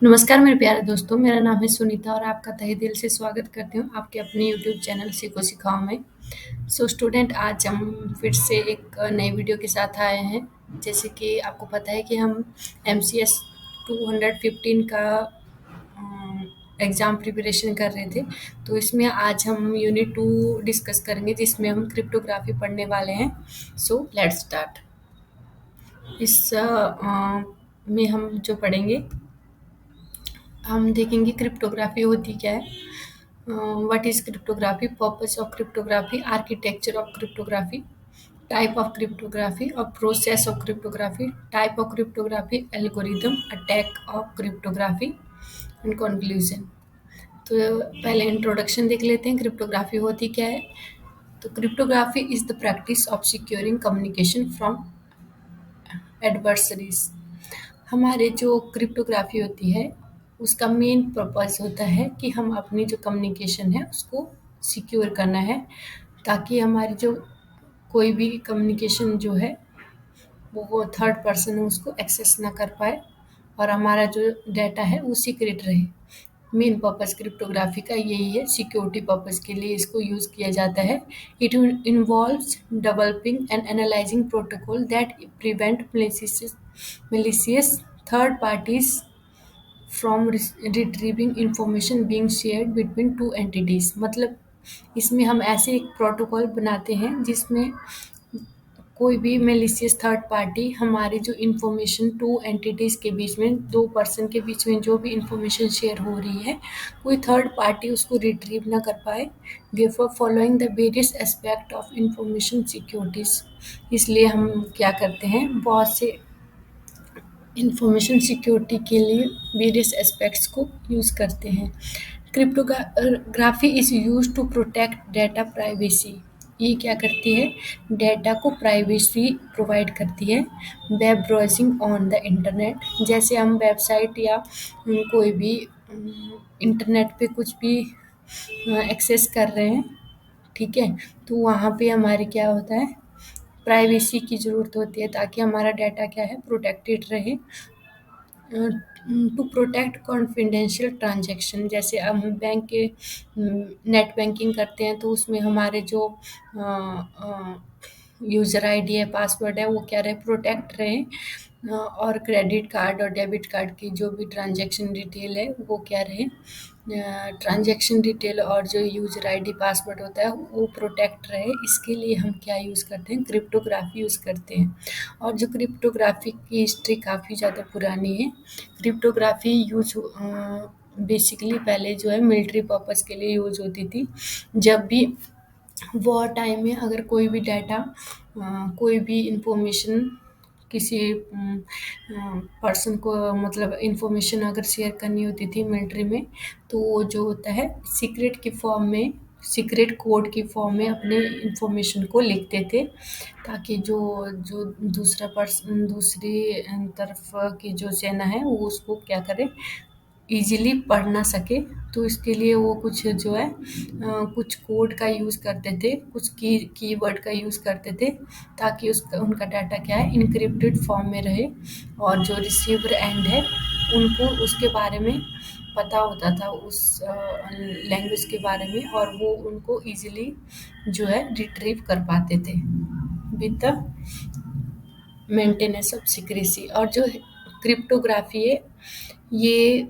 नमस्कार मेरे प्यारे दोस्तों, मेरा नाम है सुनीता और आपका तहे दिल से स्वागत करती हूँ आपके अपने यूट्यूब चैनल सीखो सिखाओ में। स्टूडेंट, आज हम फिर से एक नई वीडियो के साथ आए हैं। जैसे कि आपको पता है कि हम MCS 215 का एग्ज़ाम प्रिपरेशन कर रहे थे। तो इसमें आज हम यूनिट 2 डिस्कस करेंगे, जिसमें हम क्रिप्टोग्राफी पढ़ने वाले हैं। So let's start. इस में हम जो पढ़ेंगे, हम देखेंगे क्रिप्टोग्राफी होती क्या है, what is cryptography, purpose of cryptography, architecture of cryptography, type of cryptography और process of cryptography, type of cryptography, algorithm, attack of cryptography and conclusion. तो पहले इंट्रोडक्शन देख लेते हैं, क्रिप्टोग्राफी होती क्या है। तो cryptography is the practice of securing communication from adversaries. हमारे जो क्रिप्टोग्राफी होती है उसका मेन पर्पस होता है कि हम अपनी जो कम्युनिकेशन है उसको सिक्योर करना है, ताकि हमारी जो कोई भी कम्युनिकेशन जो है वो थर्ड पर्सन उसको एक्सेस ना कर पाए और हमारा जो डाटा है वो सीक्रेट रहे। मेन पर्पस क्रिप्टोग्राफी का यही है, सिक्योरिटी पर्पस के लिए इसको यूज़ किया जाता है। It involves developing and analysing protocol that prevent malicious third parties from retrieving information being shared between two entities। मतलब इसमें हम ऐसे एक प्रोटोकॉल बनाते हैं जिसमें कोई भी मेलिशियस थर्ड पार्टी हमारी जो इन्फॉर्मेशन टू एंटिटीज़ के बीच में, दो पर्सन के बीच में जो भी इन्फॉर्मेशन शेयर हो रही है, कोई थर्ड पार्टी उसको रिट्रीव ना कर पाए। Therefore following the various aspect of information securities, इसलिए हम क्या करते हैं, बहुत से इंफॉर्मेशन सिक्योरिटी के लिए वेरियस एस्पेक्ट्स को यूज़ करते हैं। Cryptography is use to protect data privacy. ये क्या करती है, डाटा को प्राइवेसी प्रोवाइड करती है। Web browsing on the internet, जैसे हम वेबसाइट या कोई भी इंटरनेट पे कुछ भी एक्सेस कर रहे हैं, ठीक है, तो वहाँ पे हमारे क्या होता है, प्राइवेसी की ज़रूरत होती है ताकि हमारा डाटा क्या है, प्रोटेक्टेड रहे। टू प्रोटेक्ट कॉन्फिडेंशियल ट्रांजैक्शन, जैसे हम बैंक के नेट बैंकिंग करते हैं तो उसमें हमारे जो यूज़र आईडी है, पासवर्ड है, वो क्या रहे, प्रोटेक्ट रहे। और क्रेडिट कार्ड और डेबिट कार्ड की जो भी ट्रांजैक्शन डिटेल है वो क्या रहे, ट्रांजैक्शन डिटेल और जो यूज़र आईडी पासवर्ड होता है वो प्रोटेक्ट रहे। इसके लिए हम क्या यूज़ करते हैं, क्रिप्टोग्राफी यूज़ करते हैं। और जो क्रिप्टोग्राफी की हिस्ट्री काफ़ी ज़्यादा पुरानी है। क्रिप्टोग्राफी यूज बेसिकली पहले जो है मिलिट्री पर्पस के लिए यूज होती थी। जब भी वॉर टाइम में अगर कोई भी डाटा, कोई भी इंफॉर्मेशन किसी पर्सन को, मतलब इंफॉर्मेशन अगर शेयर करनी होती थी मिलिट्री में, तो वो जो होता है सीक्रेट की फॉर्म में, सीक्रेट कोड की फॉर्म में अपने इंफॉर्मेशन को लिखते थे, ताकि जो जो दूसरा पर्सन, दूसरी तरफ की जो सेना है वो उसको क्या करे, ईज़िली पढ़ ना सके। तो इसके लिए वो कुछ जो है कुछ कोड का यूज़ करते थे, कुछ कीवर्ड का यूज़ करते थे, ताकि उसका उनका डाटा क्या है, इनक्रिप्टेड फॉर्म में रहे। और जो रिसीवर एंड है उनको उसके बारे में पता होता था, उस लैंग्वेज के बारे में, और वो उनको ईज़िली जो है रिट्रीव कर पाते थे with the maintenance of secrecy. और जो क्रिप्टोग्राफी है ये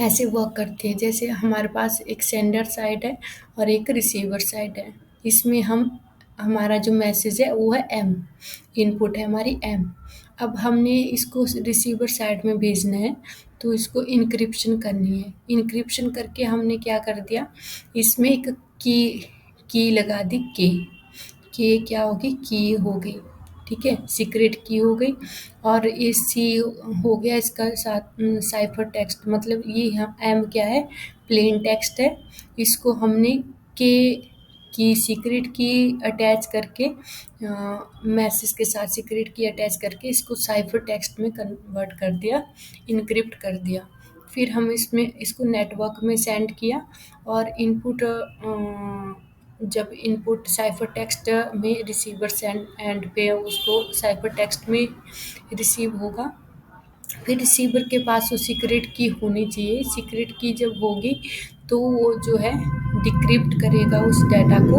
ऐसे वर्क करती है, जैसे हमारे पास एक सेंडर साइड है और एक रिसीवर साइड है। इसमें हम, हमारा जो मैसेज है वो है M, इनपुट है हमारी M। अब हमने इसको रिसीवर साइड में भेजना है तो इसको इनक्रिप्शन करनी है। इनक्रिप्शन करके हमने क्या कर दिया, इसमें एक की लगा दी, के क्या होगी, की हो गई, ठीक है, सीक्रेट की हो गई। और ये सी हो गया इसका साथ साइफर टेक्स्ट, मतलब ये एम क्या है, प्लेन टेक्स्ट है। इसको हमने के की सीक्रेट की अटैच करके, मैसेज के साथ सीक्रेट की अटैच करके इसको साइफर टेक्स्ट में कन्वर्ट कर दिया, इनक्रिप्ट कर दिया। फिर हम इसमें इसको नेटवर्क में सेंड किया और इनपुट, जब इनपुट साइफर टेक्स्ट में रिसीवर सेंड एंड पे उसको साइफर टेक्स्ट में रिसीव होगा, फिर रिसीवर के पास वो सीक्रेट की होनी चाहिए। सीक्रेट की जब होगी तो वो जो है डिक्रिप्ट करेगा उस डाटा को,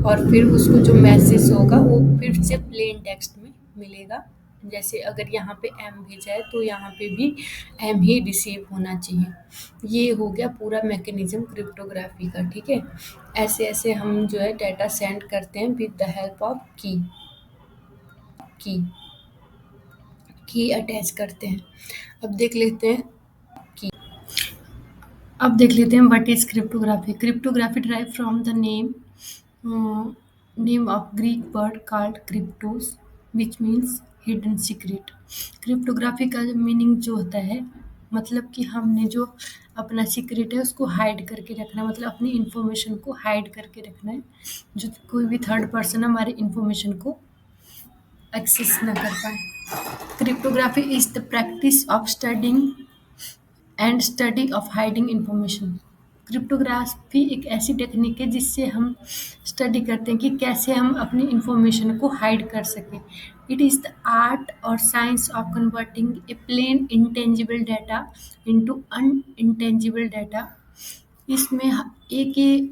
और फिर उसको जो मैसेज होगा वो फिर से प्लेन टेक्स्ट में मिलेगा। जैसे अगर यहाँ पे एम भेजा है तो यहाँ पे भी एम ही रिसीव होना चाहिए। ये हो गया पूरा मैकेनिज्म क्रिप्टोग्राफी का, ठीक है। ऐसे ऐसे हम जो है डाटा सेंड करते हैं विद द हेल्प ऑफ की की अटैच करते हैं। अब देख लेते हैं की अब देख लेते हैं what is cryptography. Cryptography drive from the name of Greek word called क्रिप्टोस which means hidden secret. Cryptography का मीनिंग जो होता है, मतलब कि हमने जो अपना सीक्रेट है उसको हाइड करके रखना है, मतलब अपनी इंफॉर्मेशन को हाइड करके रखना है, जो कोई भी थर्ड पर्सन हमारी इंफॉर्मेशन को एक्सेस ना कर पाए। Cryptography is the practice of studying and study of hiding information. Cryptography एक ऐसी टेक्निक है जिससे हम स्टडी करते हैं कि कैसे हम अपनी इंफॉर्मेशन को हाइड कर सकें। इट इज़ द आर्ट और science of converting a plain intangible data into unintangible data. इसमें एक ये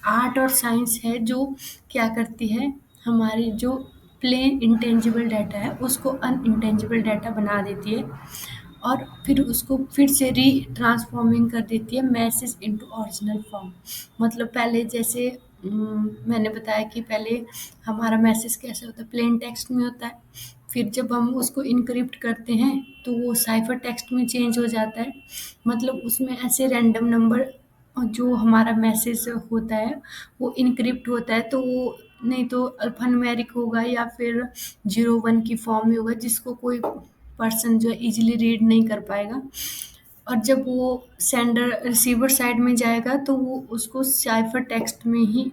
आर्ट और साइंस है जो क्या करती है, हमारी जो प्लेन इंटेंजिबल डाटा है उसको अनइंटेंजिबल डाटा बना देती है, और फिर उसको फिर से री ट्रांसफॉर्मिंग कर देती है मैसेज इनटू ओरिजिनल फॉर्म। मतलब पहले जैसे मैंने बताया कि पहले हमारा मैसेज कैसे होता है, प्लेन टेक्स्ट में होता है। फिर जब हम उसको इनक्रिप्ट करते हैं तो वो साइफर टेक्स्ट में चेंज हो जाता है। मतलब उसमें ऐसे रैंडम नंबर जो हमारा मैसेज होता है वो इनक्रिप्ट होता है, तो वो नहीं तो अल्फान्यूमेरिक होगा या फिर 01 की फॉर्म में होगा, जिसको कोई पर्सन जो है इजीली रीड नहीं कर पाएगा। और जब वो सेंडर रिसीवर साइड में जाएगा तो वो उसको साइफर टेक्स्ट में ही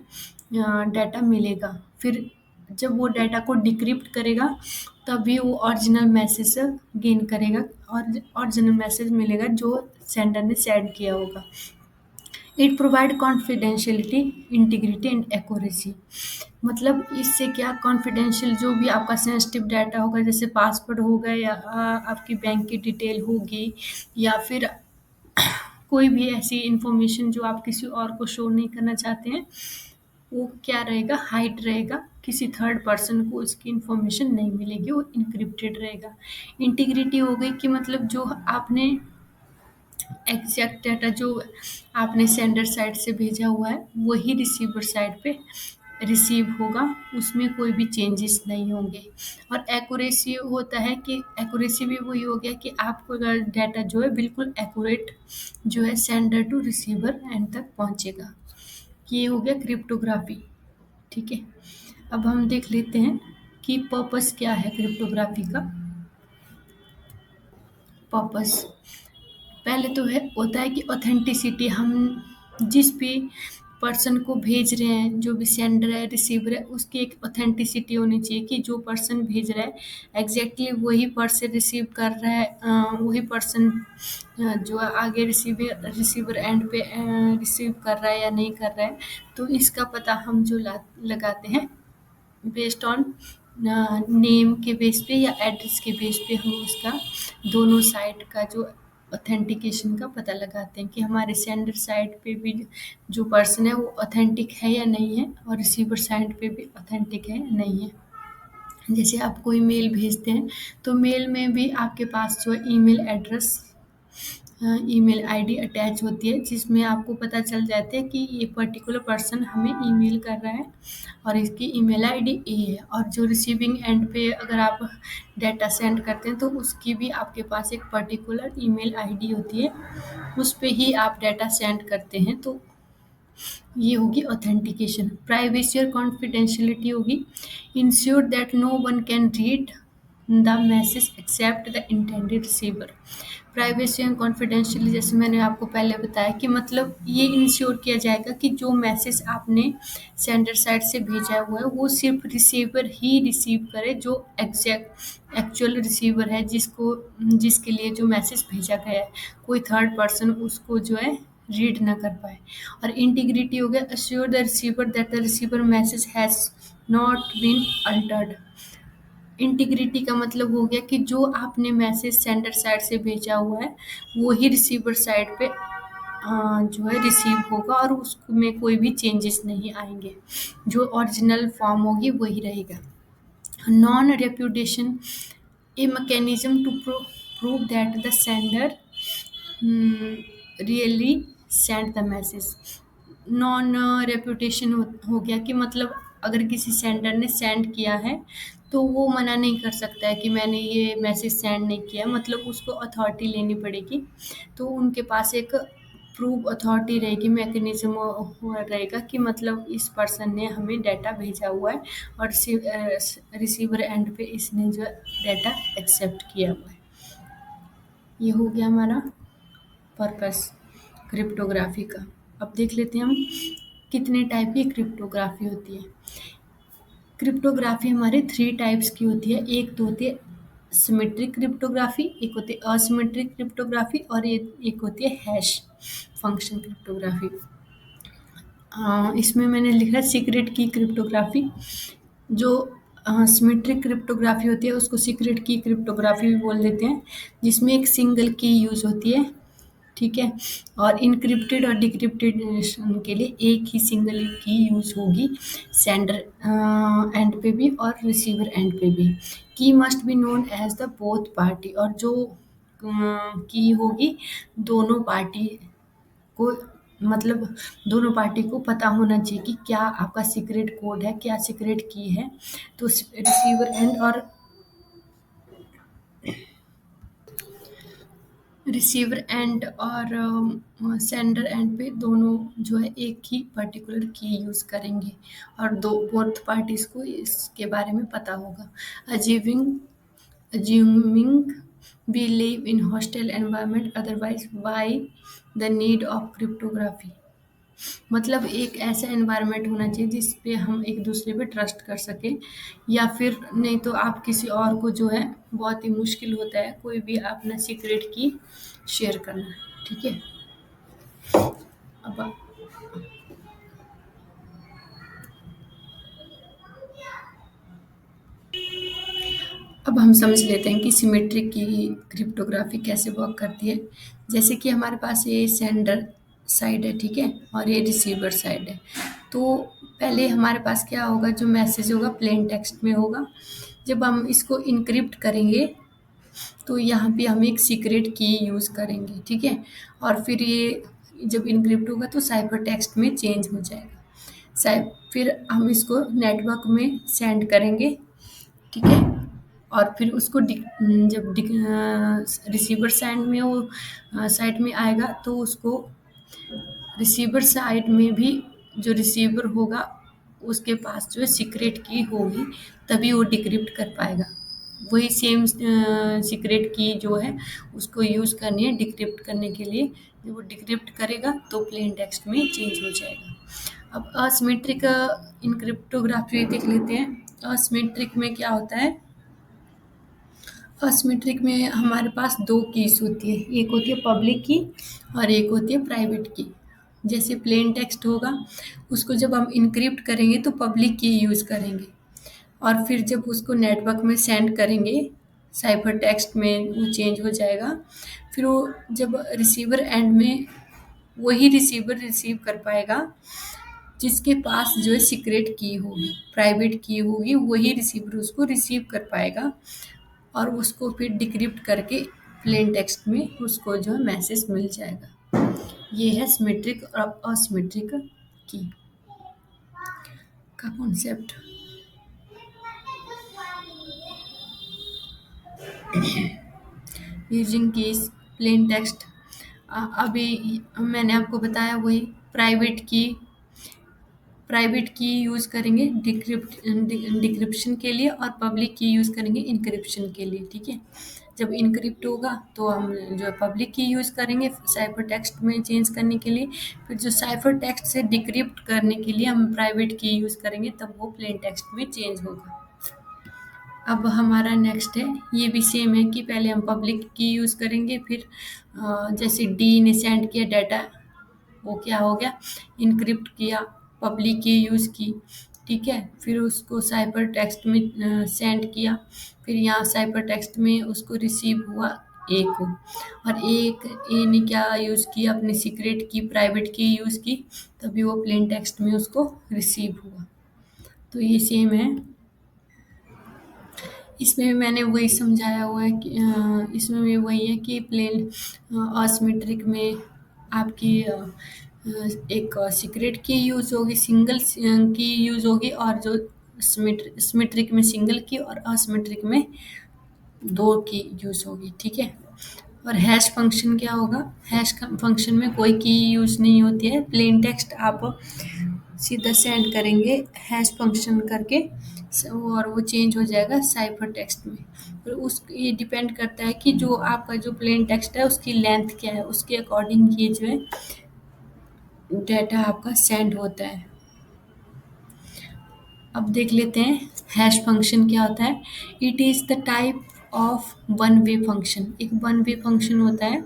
डाटा मिलेगा। फिर जब वो डाटा को डिक्रिप्ट करेगा तभी वो ओरिजिनल मैसेज गेन करेगा, और ओरिजिनल मैसेज मिलेगा जो सेंडर ने सेंड किया होगा। It provide confidentiality, integrity and accuracy. मतलब इससे क्या, कॉन्फिडेंशियल जो भी आपका सेंसिटिव डाटा होगा, जैसे पासवर्ड हो गया या आपकी बैंक की डिटेल होगी, या फिर कोई भी ऐसी इंफॉर्मेशन जो आप किसी और को शो नहीं करना चाहते हैं, वो क्या रहेगा, हाइड रहेगा, किसी थर्ड पर्सन को उसकी इंफॉर्मेशन नहीं मिलेगी, वो इनक्रिप्टेड रहेगा। इंटीग्रिटी हो गई कि मतलब जो आपने एग्जैक्ट डाटा जो आपने सेंडर साइड से भेजा हुआ है वही रिसीवर साइड पे रिसीव होगा, उसमें कोई भी चेंजेस नहीं होंगे। और एक्यूरेसी होता है कि एक्यूरेसी भी वही हो गया कि आपको अगर डाटा जो है बिल्कुल एक्यूरेट जो है सेंडर टू रिसीवर एंड तक पहुंचेगा। ये हो गया क्रिप्टोग्राफी, ठीक है। अब हम देख लेते हैं कि पर्पस क्या है क्रिप्टोग्राफी का। पर्पस पहले तो है होता है कि ऑथेंटिसिटी, हम जिस भी पर्सन को भेज रहे हैं, जो भी सेंडर है रिसीवर है, उसकी एक ऑथेंटिसिटी होनी चाहिए कि जो पर्सन भेज रहा है एग्जैक्टली वही पर्सन रिसीव कर रहा है, वही पर्सन जो आगे रिसीवर एंड पे रिसीव कर रहा है या नहीं कर रहा है। तो इसका पता हम जो लगाते हैं बेस्ड ऑन नेम के बेस पे या एड्रेस के बेस पे हम उसका दोनों साइड का जो ऑथेंटिकेशन का पता लगाते हैं कि हमारे सेंडर साइड पे भी जो पर्सन है वो ऑथेंटिक है या नहीं है, और रिसीवर साइड पे भी ऑथेंटिक है या नहीं है। जैसे आप कोई मेल भेजते हैं तो मेल में भी आपके पास जो है email address, email ID attach होती है, जिसमें आपको पता चल जाता है कि ये पर्टिकुलर पर्सन हमें ईमेल कर रहा है और इसकी ईमेल आईडी ये है। और जो रिसीविंग एंड पे अगर आप डाटा सेंड करते हैं तो उसकी भी आपके पास एक पर्टिकुलर ईमेल आईडी होती है, उस पे ही आप डाटा सेंड करते हैं। तो ये होगी ऑथेंटिकेशन। प्राइवेसी और कॉन्फिडेंशियलिटी होगी, ensure that no one can read the message except the intended receiver. Privacy and confidentially जैसे मैंने आपको पहले बताया कि मतलब ये इंश्योर किया जाएगा कि जो मैसेज आपने सेंडर साइड से भेजा हुआ है वो सिर्फ रिसीवर ही रिसीव करे, जो एक्चुअल रिसीवर है जिसके लिए जो मैसेज भेजा गया है, कोई थर्ड पर्सन उसको जो है रीड ना कर पाए। और इंटीग्रिटी हो गया, assure the receiver that the receiver message has not been altered. Integrity का मतलब हो गया कि जो आपने मैसेज सेंडर साइड से भेजा हुआ है वो ही रिसीवर साइड पे जो है रिसीव होगा और उसमें कोई भी चेंजेस नहीं आएंगे, जो ओरिजिनल फॉर्म होगी वही रहेगा। Non reputation, a mechanism to prove that the sender really send the message. Non reputation हो गया कि मतलब अगर किसी सेंडर ने सेंड किया है तो वो मना नहीं कर सकता है कि मैंने ये मैसेज सेंड नहीं किया, मतलब उसको अथॉरिटी लेनी पड़ेगी। तो उनके पास एक प्रूव अथॉरिटी रहेगी, मैकेनिज्म रहेगा कि मतलब इस पर्सन ने हमें डाटा भेजा हुआ है और रिसीवर एंड पे इसने जो डाटा एक्सेप्ट किया हुआ है। ये हो गया हमारा पर्पस क्रिप्टोग्राफी का। अब देख लेते हैं हम कितने टाइप की क्रिप्टोग्राफी होती है। क्रिप्टोग्राफी हमारे 3 टाइप्स की होती है। एक तो होती है सिमेट्रिक क्रिप्टोग्राफी, एक होती है असिमेट्रिक क्रिप्टोग्राफी और एक होती है हैश फंक्शन क्रिप्टोग्राफी। इसमें मैंने लिखा है सीक्रेट की क्रिप्टोग्राफी। जो सिमेट्रिक क्रिप्टोग्राफी होती है उसको सीक्रेट की क्रिप्टोग्राफी भी बोल देते हैं, जिसमें एक सिंगल की यूज़ होती है, ठीक है। और इनक्रिप्टेड और डिक्रिप्टेड के लिए एक ही सिंगल की यूज़ होगी, सेंडर एंड पे भी और रिसीवर एंड पे भी। Key must be known as the both party, और जो की होगी दोनों पार्टी को, मतलब दोनों पार्टी को पता होना चाहिए कि क्या आपका सीक्रेट कोड है, क्या सीक्रेट की है। तो रिसीवर एंड और सेंडर एंड पे दोनों जो है एक ही पर्टिकुलर की यूज़ करेंगे और दो बोथ पार्टीज को इसके बारे में पता होगा। Assuming we live in hostile environment, otherwise why the need of cryptography। मतलब एक ऐसा एनवायरनमेंट होना चाहिए जिस पे हम एक दूसरे पे ट्रस्ट कर सकें, या फिर नहीं तो आप किसी और को जो है बहुत ही मुश्किल होता है कोई भी अपना सीक्रेट की शेयर करना, ठीक है। अब अब हम समझ लेते हैं कि सिमेट्रिक की क्रिप्टोग्राफी कैसे वर्क करती है। जैसे कि हमारे पास ये सेंडर साइड है, ठीक है, और ये रिसीवर साइड है। तो पहले हमारे पास क्या होगा, जो मैसेज होगा प्लेन टेक्स्ट में होगा। जब हम इसको इनक्रिप्ट करेंगे तो यहाँ पे हम एक सीक्रेट की यूज़ करेंगे, ठीक है। और फिर ये जब इनक्रिप्ट होगा तो साइफर टेक्स्ट में चेंज हो जाएगा। फिर हम इसको नेटवर्क में सेंड करेंगे, ठीक है। और फिर उसको जब रिसीवर साइड में वो साइड में आएगा तो उसको रिसीवर साइड में भी जो रिसीवर होगा उसके पास जो है सीक्रेट की होगी, तभी वो डिक्रिप्ट कर पाएगा। वही सेम सीक्रेट की जो है उसको यूज़ करनी है डिक्रिप्ट करने के लिए। जब वो डिक्रिप्ट करेगा तो प्लेन टेक्स्ट में चेंज हो जाएगा। अब असिमेट्रिक इनक्रिप्टोग्राफी देख लेते हैं। असिमेट्रिक में क्या होता है, असिमेट्रिक में हमारे पास 2 कीज़ होती है, एक होती है पब्लिक की और एक होती है प्राइवेट की। जैसे प्लेन टेक्स्ट होगा उसको जब हम इनक्रिप्ट करेंगे तो पब्लिक की यूज़ करेंगे, और फिर जब उसको नेटवर्क में सेंड करेंगे साइफर टेक्स्ट में वो चेंज हो जाएगा। फिर वो जब रिसीवर एंड में वही रिसीवर रिसीव कर पाएगा जिसके पास जो है सीक्रेट की होगी, प्राइवेट की होगी, वही रिसीवर उसको रिसीव कर पाएगा और उसको फिर डिक्रिप्ट करके प्लेन टेक्स्ट में उसको जो है मैसेज मिल जाएगा। ये है सिमेट्रिक और असिमेट्रिक की का concept. Using keys plain text, अभी मैंने आपको बताया वही प्राइवेट की यूज़ करेंगे डिक्रिप्शन के लिए और पब्लिक की यूज़ करेंगे इनक्रिप्शन के लिए, ठीक है। जब इनक्रिप्ट होगा तो हम जो है पब्लिक की यूज़ करेंगे साइफर टेक्स्ट में चेंज करने के लिए। फिर जो साइफर टेक्स्ट से डिक्रिप्ट करने के लिए हम प्राइवेट की यूज़ करेंगे, तब वो प्लेन टेक्स्ट में चेंज होगा। अब हमारा नेक्स्ट है, ये भी सेम है कि पहले हम पब्लिक की यूज़ करेंगे, फिर जैसे डी ने सेंड किया डाटा, वो क्या हो गया इनक्रिप्ट किया, पब्लिक की यूज़ की, ठीक है। फिर उसको साइपर टेक्स्ट में सेंड किया, फिर यहाँ साइपर टेक्स्ट में उसको रिसीव हुआ ए को, और एक ए ने क्या यूज़ किया, अपनी सीक्रेट की प्राइवेट की यूज़ की, तभी वो प्लेन टेक्स्ट में उसको रिसीव हुआ। तो ये सेम है, इसमें भी मैंने वही समझाया हुआ है कि इसमें भी वही है कि प्लेन असिमेट्रिक में आपकी एक सीक्रेट की यूज़ होगी, सिंगल की यूज़ होगी, और जो सिमेट्रिक में सिंगल की और असिमेट्रिक में दो की यूज़ होगी, ठीक है। और हैश फंक्शन क्या होगा, हैश फंक्शन में कोई की यूज़ नहीं होती है, प्लेन टेक्स्ट आप सीधा सेंड करेंगे हैश फंक्शन करके, और वो चेंज हो जाएगा साइफर टेक्स्ट में। और उस ये डिपेंड करता है कि जो आपका जो प्लेन टेक्स्ट है उसकी लेंथ क्या है, उसके अकॉर्डिंग ये जो है डाटा आपका सेंड होता है। अब देख लेते हैं हैश फंक्शन क्या होता है। It is the type of one way function, एक वन वे फंक्शन होता है।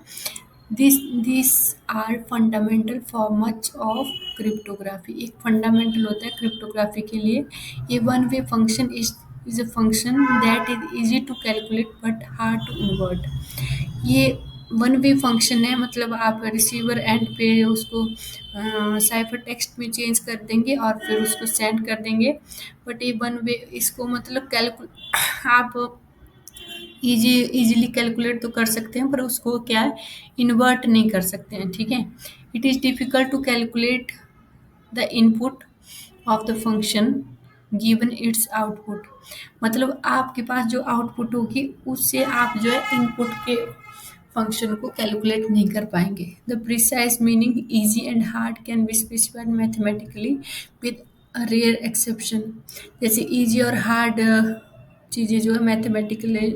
This are fundamental for much of cryptography, एक फंडामेंटल होता है क्रिप्टोग्राफी के लिए। ये one way function is a function that is easy to calculate but hard to invert. ये वन वे फंक्शन है, मतलब आप रिसीवर एंड पे उसको साइफर टेक्स्ट में चेंज कर देंगे और फिर उसको सेंड कर देंगे। बट ये वन वे, इसको मतलब आप इजीली कैलकुलेट तो कर सकते हैं, पर उसको क्या है, इन्वर्ट नहीं कर सकते हैं, ठीक है। It is difficult to calculate the input of the function given its output, मतलब आपके पास जो आउटपुट होगी उससे आप जो है इनपुट के फंक्शन को कैलकुलेट नहीं कर पाएंगे। The precise meaning easy and hard can be specified mathematically with rare exception. जैसे इजी और हार्ड चीज़ें जो है मैथमेटिकली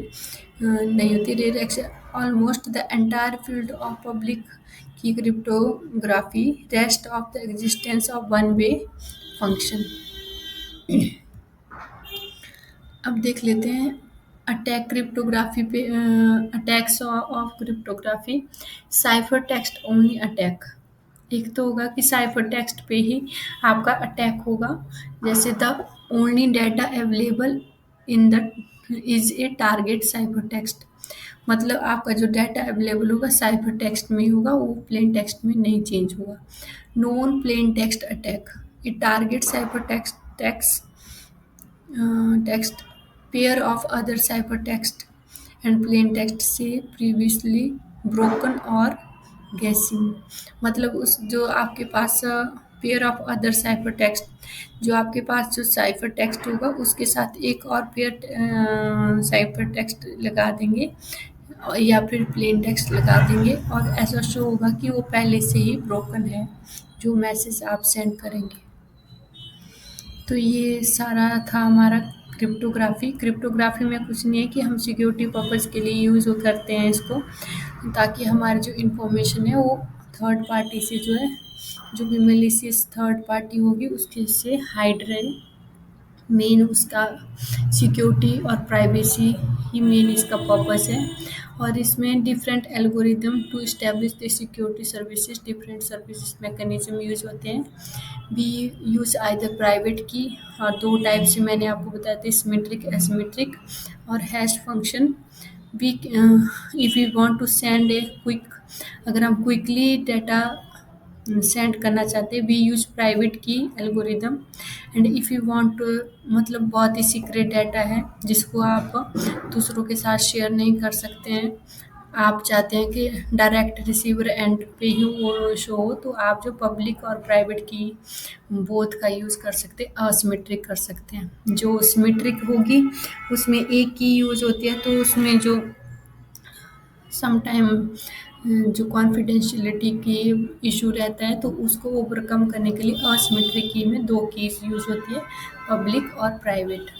नहीं होती, rare exception. Almost the entire field of public key cryptography rest of the existence of one way function. अब देख लेते हैं अटैक क्रिप्टोग्राफी पे, attacks of cryptography. Cipher text only attack, एक तो होगा कि साइफर टेक्स्ट पे ही आपका अटैक होगा, जैसे the only data available in the is a target cipher text, मतलब आपका जो डाटा अवेलेबल होगा साइफर टेक्स्ट में ही होगा, वो प्लेन टेक्स्ट में नहीं चेंज होगा। Non plain text attack, A target cipher text text pair of other ciphertext and plain text से previously broken और guessing, मतलब उस जो आपके पास pair of other cipher text, जो आपके पास जो साइफर टेक्स्ट होगा उसके साथ एक और पेयर साइफर टेक्स्ट लगा देंगे, या फिर प्लेन टेक्स्ट लगा देंगे, और ऐसा शो होगा कि वो पहले से ही ब्रोकन है जो मैसेज आप सेंड करेंगे। तो ये सारा था हमारा क्रिप्टोग्राफी। क्रिप्टोग्राफी में कुछ नहीं है कि हम सिक्योरिटी पर्पज़ के लिए यूज़ करते हैं इसको, ताकि हमारी जो इन्फॉर्मेशन है वो थर्ड पार्टी से जो है, जो भी मेलिशियस थर्ड पार्टी होगी उसके से हाइड रहे। मेन उसका सिक्योरिटी और प्राइवेसी ही मेन इसका पर्पस है। और इसमें different algorithm to establish the security services, different services mechanism use होते हैं। वी यूज़ आइदर प्राइवेट की, और दो टाइप से मैंने आपको बताया था, सिमेट्रिक एसिमेट्रिक, और hash function. We if you want to send a quick, अगर हम क्विकली डाटा सेंड करना चाहते हैं, we use private key algorithm. And if you want to, मतलब बहुत ही सीक्रेट डाटा है जिसको आप दूसरों के साथ शेयर नहीं कर सकते हैं, आप चाहते हैं कि डायरेक्ट रिसीवर एंड पे ही वो शो हो, तो आप जो पब्लिक और प्राइवेट की बोथ का यूज़ कर सकते हैं, असिमेट्रिक कर सकते हैं। जो सिमेट्रिक होगी उसमें एक की यूज़ होती है, तो उसमें जो समटाइम जो कॉन्फिडेंशियलिटी की इशू रहता है, तो उसको ओवरकम करने के लिए असिमेट्रिक की में दो कीज़ यूज़ होती है, पब्लिक और प्राइवेट।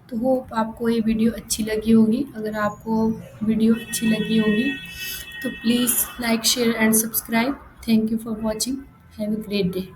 तो होप आपको ये वीडियो अच्छी लगी होगी। अगर आपको वीडियो अच्छी लगी होगी तो please like share and subscribe. Thank you for watching, have a great day.